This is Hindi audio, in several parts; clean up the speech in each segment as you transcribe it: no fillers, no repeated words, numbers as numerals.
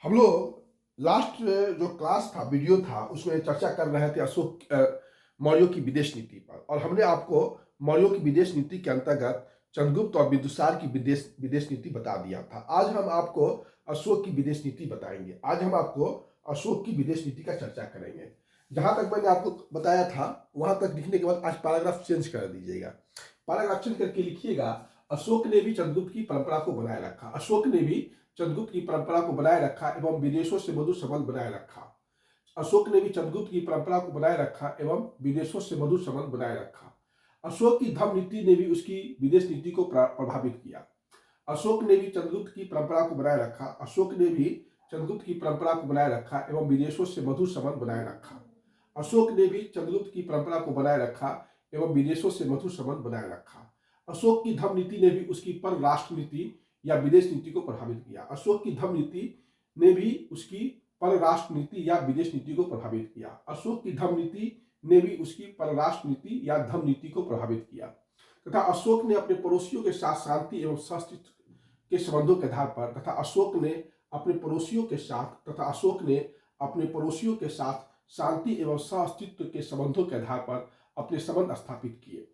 हम लोग लास्ट जो क्लास था, वीडियो था, उसमें चर्चा कर रहे थे अशोक मौर्यों की विदेश नीति पर। और हमने आपको मौर्यों की विदेश नीति के अंतर्गत चंद्रगुप्त और बिंदुसार की विदेश विदेश नीति बता दिया था। आज हम आपको अशोक की विदेश नीति बताएंगे। आज हम आपको अशोक की विदेश नीति का चर्चा करेंगे। जहां तक मैंने आपको बताया था वहां तक लिखने के बाद आज पैराग्राफ चेंज कर दीजिएगा। पैराग्राफ चेंज करके लिखिएगा, अशोक ने भी चंद्रगुप्त की परंपरा को बनाए रखा। अशोक ने भी चंद्रगुप्त की परंपरा को बनाए रखा एवं विदेशों से मधुर संबंध बनाए रखा। अशोक ने भी चंद्रगुप्त की परंपरा को बनाए रखा एवं विदेशों से मधुर संबंध बनाए रखा। अशोक की धर्म नीति ने भी उसकी विदेश नीति को प्रभावित किया। अशोक ने भी चंद्रगुप्त की परंपरा को बनाए रखा। अशोक ने भी चंद्रगुप्त की परंपरा को बनाए रखा एवं विदेशों से मधुर संबंध बनाए रखा। अशोक ने भी चंद्रगुप्त की परंपरा को बनाए रखा एवं विदेशों से मधुर संबंध बनाए रखा। अशोक की धर्म नीति ने भी उसकी पर राष्ट्र नीति या विदेश नीति को प्रभावित किया। अशोक की धर्म नीति ने भी उसकी परराष्ट्र नीति या विदेश नीति को प्रभावित किया। अशोक की धर्म नीति ने भी उसकी परराष्ट्र नीति या धर्म नीति को प्रभावित किया तथा अशोक ने अपने पड़ोसियों के साथ शांति एवं सहअस्तित्व के संबंधों के आधार पर तथा अशोक ने अपने पड़ोसियों के साथ तथा अशोक ने अपने पड़ोसियों के साथ शांति एवं सहअस्तित्व के संबंधों के आधार पर अपने संबंध स्थापित किए।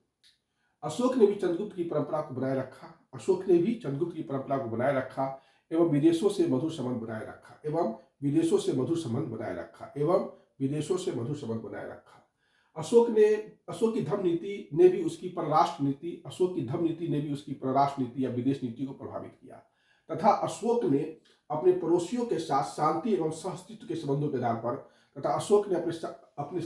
अशोक ने भी चंद्रगुप्त की परंपरा को बनाए रखा। अशोक ने भी चंद्रगुप्त की परंपरा को बनाए रखा एवं विदेशों से मधुर संबंध बनाए रखा एवं विदेशों से मधुर संबंध बनाए रखा एवं विदेशों से मधुर संबंध बनाए रखा। अशोक की धर्म नीति ने भी उसकी परराष्ट्र नीति अशोक की धर्म नीति ने भी उसकी परराष्ट्र नीति या विदेश नीति को प्रभावित किया तथा अशोक ने अपने पड़ोसियों के साथ शांति एवं सहअस्तित्व के संबंधों के आधार पर तथा अशोक ने अपने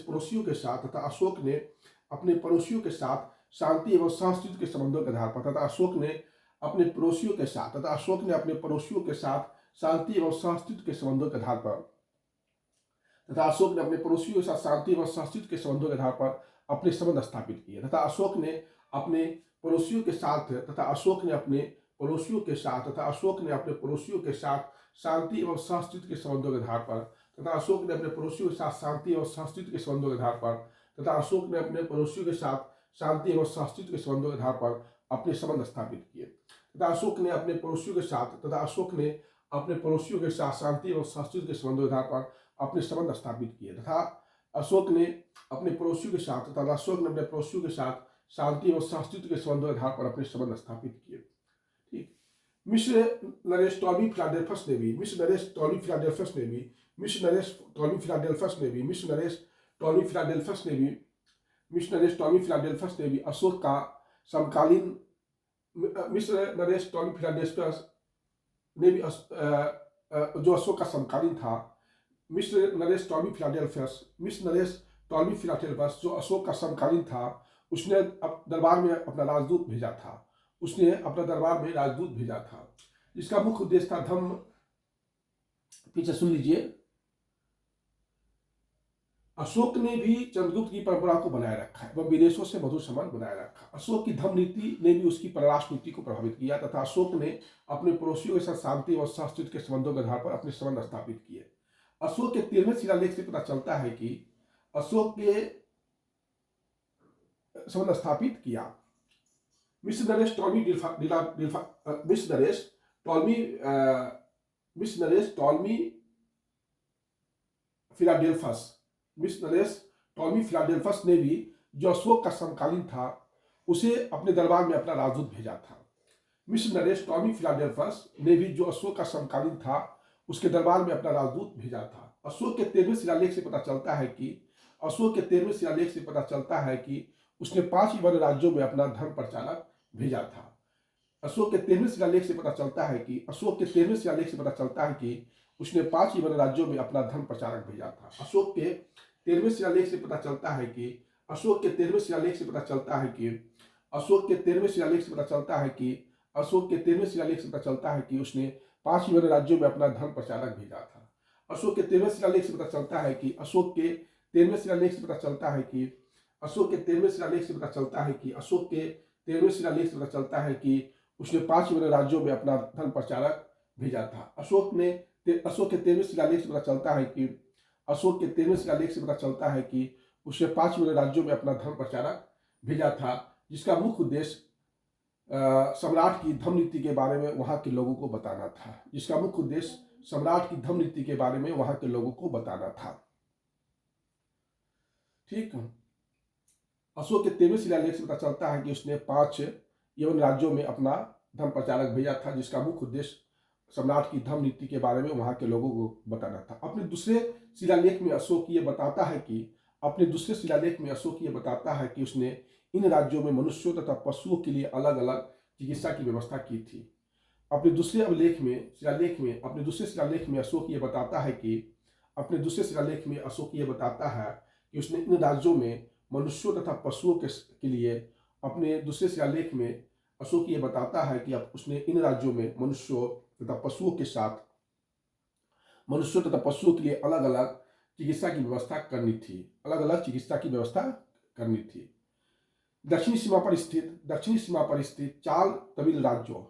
पड़ोसियों के साथ तथा अशोक ने अपने पड़ोसियों के साथ शांति एवं सहअस्तित्व के संबंधों के आधार पर तथा अशोक ने अपने पड़ोसियों के साथ तथा अशोक ने अपने पड़ोसियों के साथ शांति एवं सहअस्तित्व के संबंधों के आधार पर तथा अशोक ने अपने पड़ोसियों के साथ शांति एवं सहअस्तित्व के संबंधों के आधार पर अपने संबंध स्थापित किए तथा अशोक ने अपने पड़ोसियों के साथ तथा अशोक ने अपने पड़ोसियों के साथ तथा अशोक ने अपने पड़ोसियों के साथ शांति एवं सहअस्तित्व के संबंधों के आधार पर तथा अशोक ने अपने पड़ोसियों के साथ शांति एवं सहअस्तित्व के संबंधों के आधार पर तथा अशोक ने अपने पड़ोसियों के साथ शांति एवं सहअस्तित्व के संबंधों के आधार पर अपने संबंध स्थापित किए तथा अशोक ने अपने पड़ोसियों के साथ तथा अशोक ने अपने पड़ोसियों के साथ शांति एवं सहअस्तित्व के संबंधों के आधार पर अपने संबंध स्थापित किए तथा अशोक ने अपने पड़ोसियों के साथ तथा अशोक ने अपने पड़ोसियों के साथ शांति एवं सहअस्तित्व के संबंधों के आधार पर अपने संबंध स्थापित किए। ठीक। मिस्र नरेश टॉमी फिलाडेल्फस ने भी मिस्र नरेश टॉमी फिलाडेल्फस ने भी मिस्र नरेश टॉमी फिलाडेल्फस ने भी मिस्र नरेश टॉमी फिलाडेल्फस ने भी मिस्र नरेश टॉमी फिलाडेल्फस ने भी अशोक का समकालीन मिस्र नरेश टॉमी फिलाडेल्फस ने भी जो अशोक का समकालीन था मिस्र नरेश टॉमी फिलाडेल्फस जो अशोक का समकालीन था उसने दरबार में अपना राजदूत भेजा था। उसने अपना दरबार में राजदूत भेजा था जिसका मुख्य उद्देश्य था धर्म। पीछे सुन लीजिए। अशोक ने भी चंद्रगुप्त की परंपरा को बनाए रखा है वह विदेशों से मधुर संबंध बनाए रखा। अशोक की धर्म नीति ने भी उसकी परराष्ट्र नीति को प्रभावित किया तथा अशोक ने अपने पड़ोसियों के साथ शांति और सहअस्तित्व के संबंधों के आधार पर अपने संबंध स्थापित किए। अशोक के 13वें शिलालेख से पता चलता है कि अशोक के संबंध स्थापित किया। मिस्र नरेश टॉमी फिलाडेल्फस ने भी जो अशोक का समकालीन था उसे अपने दरबार में अपना राजदूत भेजा था। मिस्र नरेश टॉमी फिलाडेल्फस ने भी जो अशोक का समकालीन था उसके दरबार में अपना राजदूत भेजा था। अशोक के 13वें शिलालेख से पता चलता है कि उसने 5 विभिन्न राज्यों में अपना धर्म प्रचारक भेजा था। अशोक के 13वें शिलालेख से पता चलता है कि उसने 5 विभिन्न राज्यों में अपना धर्म प्रचारक भेजा था। अशोक के 13वें शिलालेख से पता चलता है कि उसने 5 विभिन्न राज्यों में अपना धर्म प्रचारक भेजा था। अशोक के 13वें शिलालेख से पता चलता है कि अशोक के 13वें शिलालेख से पता चलता है कि उसने 5 विभिन्न राज्यों में अपना धर्म प्रचारक भेजा था। अशोक के 13वें शिलालेख से पता चलता है कि उसने 5 विभिन्न राज्यों में अपना धर्म प्रचारक भेजा था जिसका मुख्य उद्देश्य सम्राट की धर्म नीति के बारे में वहां के लोगों को बताना था। सम्राट की धर्म नीति के बारे में वहां के लोगों को बताना था। ठीक। अशोक के 13वें शिलालेख से पता चलता है कि उसने 5 यवन राज्यों में अपना धर्म प्रचारक भेजा था, जिसका मुख्य उद्देश्य सम्राट की धर्म नीति के बारे में वहां के लोगों को बताना था। अपने दूसरे शिलालेख में अशोक ये बताता है कि उसने इन राज्यों में मनुष्यों तथा पशुओं के लिए अलग अलग चिकित्सा की व्यवस्था की थी। अपने दूसरे शिलालेख में अशोक ये बताता है कि उसने इन राज्यों में मनुष्यों तथा पशुओं के लिए अपने दूसरे शिलालेख में अशोक ये बताता है कि अब उसने इन राज्यों में मनुष्यों तथा पशुओं के लिए अलग अलग चिकित्सा की व्यवस्था करनी थी। दक्षिणी सीमा पर स्थित 4 तमिल राज्यों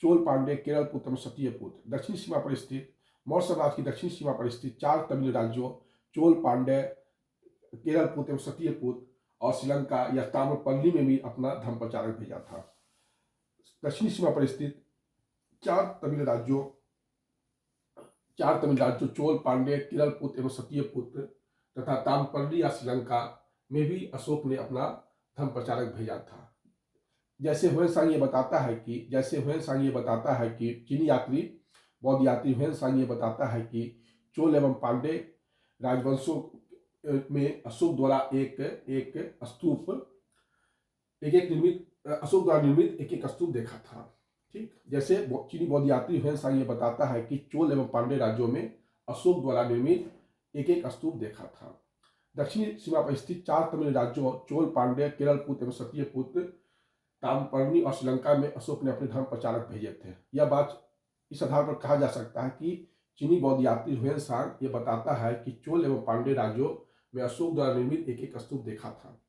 चोल, पांड्य, केरल पुत्र एवं सत्यपुत्र। दक्षिणी सीमा पर स्थित मौर्य साम्राज्य की दक्षिणी सीमा पर स्थित 4 तमिल राज्यों चोल, पांड्य, केरल पुत्र एवं सत्यपुत्र और श्रीलंका या ताम्रपल्ली में भी अपना धर्म प्रचारक भेजा था। दक्षिणी सीमा पर स्थित 4 तमिल राज्यों चोल, पांड्य, केरल पुत्र एवं सत्यपुत्र तथा ताम्रपल्ली या श्रीलंका में भी अशोक ने अपना धर्म प्रचारक भेजा था। जैसे ह्वेनसांग ये बताता है कि चीनी बौद्ध यात्री ह्वेनसांग ये बताता है कि चोल एवं पांड्य राजवंशों में अशोक द्वारा निर्मित एक स्तूप देखा था। ठीक। जैसे चीनी बौद्ध यात्री ह्वेनसांग ये बताता है कि चोल एवं पांड्य राज्यों में अशोक द्वारा निर्मित एक स्तूप देखा था। दक्षिणी सीमा पर स्थित 4 तमिल राज्यों चोल, पांड्य, केरल पुत्र एवं सत्यपुत्र, ताम्रपर्णी और श्रीलंका में अशोक ने अपने धर्म प्रचारक भेजे थे। यह बात इस आधार पर कहा जा सकता है कि चीनी बौद्ध यात्री ह्वेनसांग ये बताता है कि चोल एवं पांड्य राज्यों में अशोक द्वारा निर्मित एक स्तूप देखा था।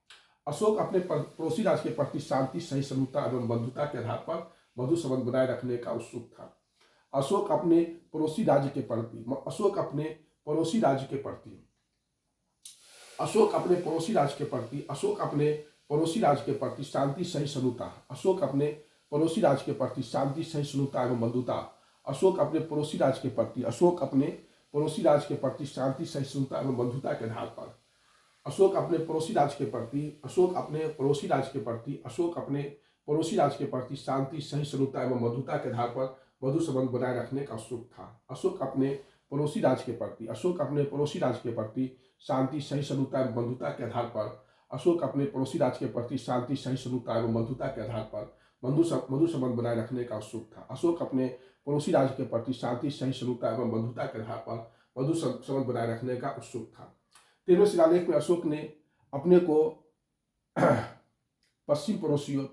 अशोक अपने पड़ोसी राज्य के प्रति शांति, सहिष्णुता एवं बंधुता के आधार पर मधुर संबंध बनाए रखने का उत्सुक था। अशोक अपने पड़ोसी राज्य के प्रति शांति, सहिष्णुता एवं बंधुता के आधार पर अशोक अपने पड़ोसी राज्य के प्रति शांति, सहिष्णुता एवं बंधुता के आधार पर मधुर संबंध बनाए रखने का उत्सुक था। अशोक अपने पड़ोसी राज्य के प्रति शांति, सहिष्णुता एवं बंधुता के आधार पर मधुर संबंध बनाए रखने का उत्सुक था। अशोक अपने पड़ोसी राज्य के प्रति शांति, सहिष्णुता एवं बंधुता के आधार पर मधुर संबंध बनाए रखने का उत्सुक था। 13वें शिलालेख में अशोक ने अपने पश्चिम पड़ोसियों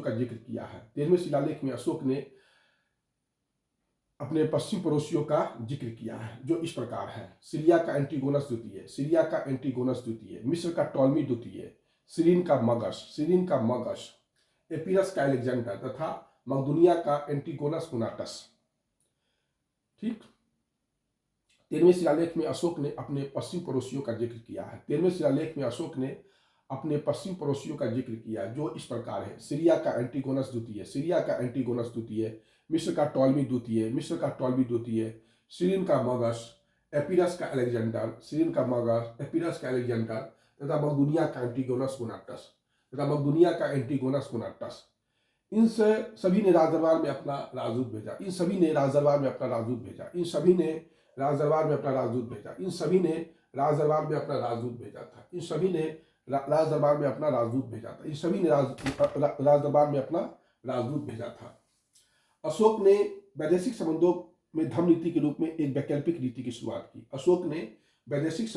का जिक्र किया है। 13वें शिलालेख में अशोक ने अपने पश्चिम पड़ोसियों का जिक्र किया है, जो इस प्रकार है। सीरिया का एंटीगोनस द्वितीय, मिस्र का टॉलमी द्वितीय, सीरिन का मगस, एपीरस का अलेक्जेंडर तथा मकदूनिया का एंटीगोनस मुनाटस। ठीक। 13वें शिलालेख में अशोक ने अपने पश्चिम पड़ोसियों का जिक्र किया है। जो इस प्रकार है। सीरिया का एंटीगोनस द्वितीय, मिस्र का टॉलमी द्वितीय, सीरिन का मगस, एपीरस का अलेक्जेंडर तथा मकदूनिया का एंटीगोनस मुनाटस। इन सभी ने राजदरबार में अपना राजदूत भेजा। इन सभी ने राजदरबार में अपना राजदूत भेजा था। इन सभी ने राजदरबार में अपना राजदूत भेजा था। अशोक ने वैदेशिक संबंधों में धर्म नीति के रूप में एक वैकल्पिक नीति की शुरुआत की। अशोक ने वैदेशिक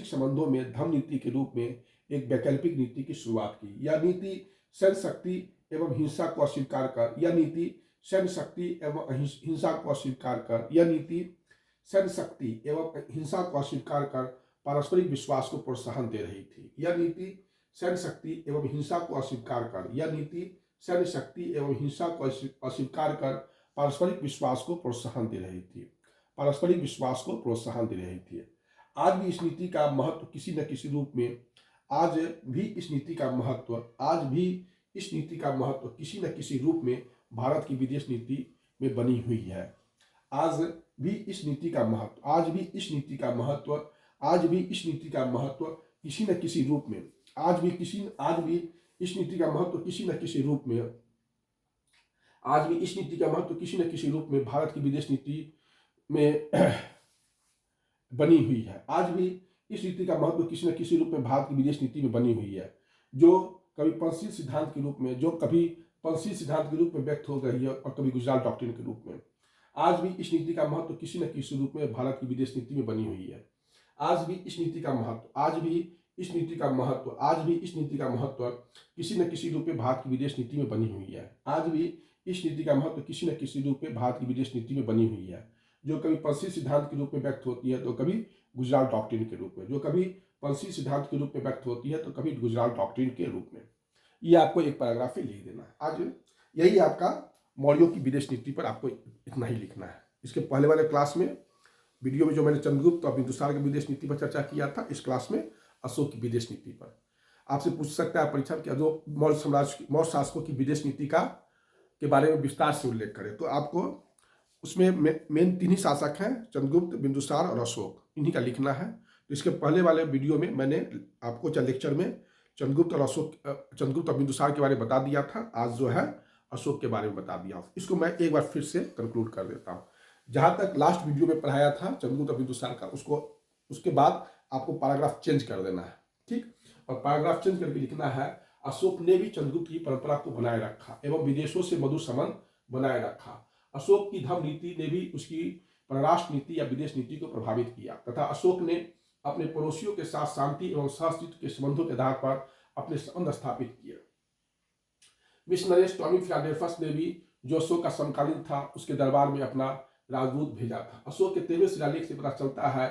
संबंधों में धर्म नीति के रूप में एक वैकल्पिक नीति की शुरुआत की। यह नीति सैन्य शक्ति एवं हिंसा को अस्वीकार कर पारस्परिक विश्वास को प्रोत्साहन दे रही थी। पारस्परिक विश्वास को प्रोत्साहन दे रही थी। आज भी इस नीति का महत्व किसी न किसी रूप में, आज भी इस नीति का महत्व, आज भी इस नीति का महत्व किसी न किसी रूप में भारत की विदेश नीति में बनी हुई है। आज भी इस नीति का महत्व, आज भी इस नीति का महत्व, आज भी इस नीति का महत्व किसी न किसी रूप में, आज भी इस नीति का महत्व किसी न किसी रूप में, आज भी इस नीति का महत्व किसी न किसी रूप में भारत की विदेश नीति में बनी हुई है। आज भी इस नीति का महत्व किसी न किसी रूप में भारत की विदेश नीति में बनी हुई है, जो कभी पंचशील सिद्धांत के रूप में, व्यक्त हो गई है और कभी गुजराल डॉक्ट्रिन के रूप में। आज भी इस नीति का महत्व किसी न किसी रूप में भारत की विदेश नीति में बनी हुई है। आज भी इस नीति का महत्व, किसी न किसी रूप में भारत की विदेश नीति में बनी हुई है। आज भी इस नीति का महत्व किसी न किसी रूप में भारत की विदेश नीति में बनी हुई है, जो कभी पंचशील सिद्धांत के रूप में व्यक्त होती है तो कभी गुजराल डॉक्ट्रिन के रूप में, तो कभी गुजराल डॉक्ट्रिन के रूप में। ये आपको एक पैराग्राफ ही लिख देना है। आज यही आपका मौर्यों की विदेश नीति पर आपको इतना ही लिखना है। इसके पहले वाले क्लास में, वीडियो में जो मैंने चंद्रगुप्त और बिंदुसार की विदेश नीति पर चर्चा किया था, इस क्लास में अशोक की विदेश नीति पर आपसे पूछ सकता है परीक्षा कि जो मौर्य शासकों की विदेश नीति के बारे में विस्तार से उल्लेख करें, तो आपको उसमें मेन 3 ही शासक हैं, चंद्रगुप्त, बिंदुसार और अशोक, इन्हीं का लिखना है। तो इसके पहले वाले वीडियो में मैंने आपको लेक्चर में चंद्रगुप्त और बिंदुसार के बारे में बता दिया था। आज जो है अशोक के बारे में बता दिया। इसको मैं एक बार फिर से कंक्लूड कर देता हूँ। जहाँ तक लास्ट वीडियो में पढ़ाया था चंद्रगुप्त और बिंदुसार का, उसके बाद आपको पैराग्राफ चेंज कर देना है, ठीक। और पैराग्राफ चेंज करके लिखना है, अशोक ने भी चंद्रगुप्त की परंपरा को बनाए रखा एवं विदेशों से मधुर संबंध बनाए रखा। अशोक की धर्म नीति ने भी उसकी परराष्ट्र नीति या विदेश नीति को प्रभावित किया तथा अशोक ने अपने पड़ोसियों के साथ शांति एवं सहअस्तित्व के संबंधों के आधार पर अपने संबंध स्थापित किए। मिशनरीज टॉमी फिलाडेल्फस ने भी, जो अशोक का समकालीन था, उसके दरबार में अपना राजदूत भेजा था। अशोक के 13वें शिलालेख से पता चलता है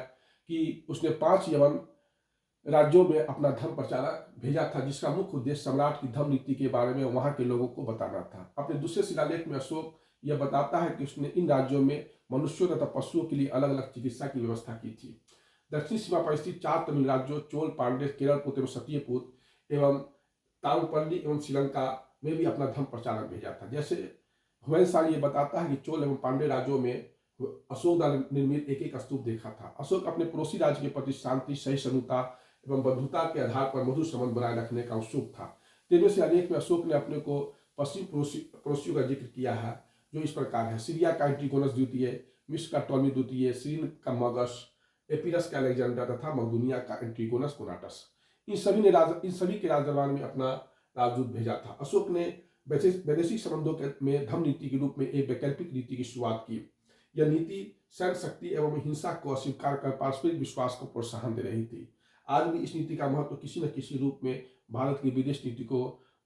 कि उसने 5 यवन राज्यों में अपना धर्म प्रचारक भेजा था, जिसका मुख्य उद्देश्य सम्राट की धर्म नीति के बारे में वहां के लोगों को बताना था। अपने दूसरे शिलालेख में अशोक यह बताता है कि उसने इन राज्यों में मनुष्यों तथा पशुओं के लिए अलग अलग चिकित्सा की व्यवस्था की थी। दक्षिण सीमा पर स्थित 4 तमिल राज्यों चोल, पांड्य, केरलपुत एवं सत्यपुत एवं तांगपल्ली एवं श्रीलंका में भी अपना धर्म प्रचारक भेजा था। जैसे हुमायूं ये बताता है कि चोल एवं पांड्य राज्यों में अशोक द्वारा निर्मित एक स्तूप देखा था। अशोक अपने पड़ोसी राज्य के प्रति शांति, सहिष्णुता एवं बंधुता के आधार पर मधुर संबंध बनाए रखने का उत्सुक था। 13वें शिलालेख में अशोक ने अपने को पश्चिम पड़ोसियों का जिक्र किया है, जो इस प्रकार है: सीरिया का एंटिगोनस द्वितीय, मिस्र का टॉमी द्वितीय, सीरिन का मगस, एपीरस का अलेक्जेंडर तथा मकदूनिया का एंटिगोनस कोनाटस। इन सभी के राजदरबार में अपना राजदूत भेजा था। अशोक ने वैदेशिक संबंधों में धर्म नीति के रूप में एक वैकल्पिक नीति की शुरुआत की। यह नीति सैन्य शक्ति एवं हिंसा को अस्वीकार कर पारस्परिक विश्वास को प्रोत्साहन दे रही थी। आज भी इस नीति का महत्व किसी न किसी रूप में भारत की विदेश नीति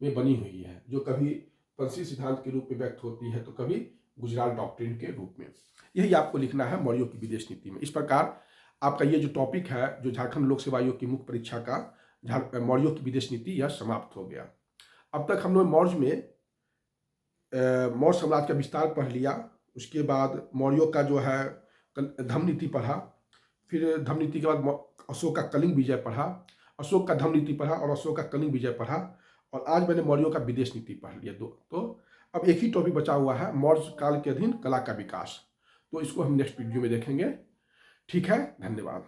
में बनी हुई है, जो कभी पंचशील सिद्धांत के रूप में व्यक्त होती है तो कभी गुजराल डॉक्ट्रिन के रूप में। यही आपको लिखना है मौर्यों की विदेश नीति में। इस प्रकार आपका ये जो टॉपिक है, जो झारखंड लोक सेवा आयोग की मुख्य परीक्षा का मौर्यों की विदेश नीति, यह समाप्त हो गया। अब तक हम लोग मौर्य साम्राज्य का विस्तार पढ़ लिया। उसके बाद मौर्यों का जो है धर्म नीति पढ़ा, फिर धर्म नीति के बाद अशोक का कलिंग विजय पढ़ा, अशोक का धर्म नीति पढ़ा और अशोक का कलिंग विजय पढ़ा, और आज मैंने मौर्यों का विदेश नीति पढ़ लिया। तो अब एक ही टॉपिक बचा हुआ है, मौर्य काल के अधीन कला का विकास। तो इसको हम नेक्स्ट वीडियो में देखेंगे। ठीक है, धन्यवाद।